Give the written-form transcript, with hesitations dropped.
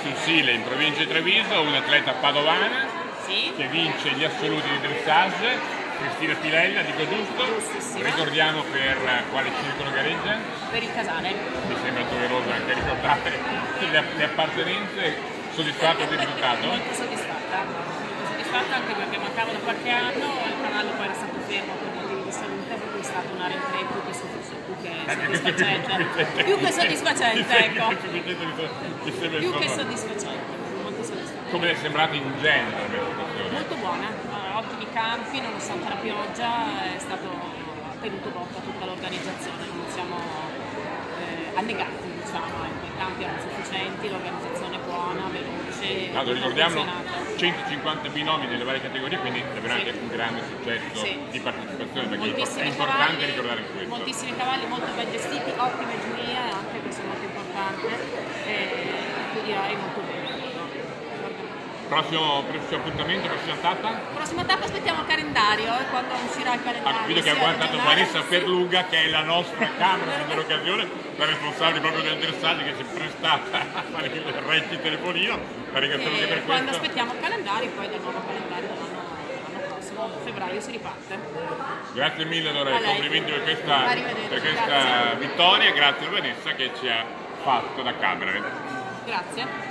Sul Sile in provincia di Treviso, un'atleta padovana che vince gli assoluti di dressage, Cristina Pilella, dico giusto? Giustissimo. Ricordiamo per quale circolo gareggia? Per il Casale. Mi sembra doveroso anche ricordare le appartenenze. Soddisfatta del risultato? Molto soddisfatta anche perché mancava da qualche anno, il cavallo poi era stato fermo per motivi di salute, per cui è stato un R3 più che soddisfacente. Più che soddisfacente, ecco. Più che soddisfacente, molto soddisfacente. Come è sembrata in genere la situazione? Molto buona, ottimi campi, nonostante la pioggia è stato tenuto botta tutta l'organizzazione, non siamo annegati, diciamo, i campi erano sufficienti, l'organizzazione buona, veloce. No, ricordiamo 150 binomi nelle varie categorie, quindi è veramente un grande successo di partecipazione, perché è importante ricordare questo. Moltissimi cavalli, molto ben gestiti, ottime giurie, anche questo è molto importante, quindi direi molto bene. Prossimo appuntamento, prossima tappa? Prossima tappa aspettiamo il calendario, quando uscirà il calendario. Vedo che ha guardato Vanessa Perluga, che è la nostra camera in quell'occasione, la responsabile proprio del dressaggio, che si è prestata a fare il recci telefonino. La ringraziamo anche per questo. Quando aspettiamo il calendario, poi dal nuovo calendario dell'anno prossimo, febbraio, si riparte. Grazie mille allora, complimenti per questa vittoria, grazie a Vanessa che ci ha fatto da camera. Grazie.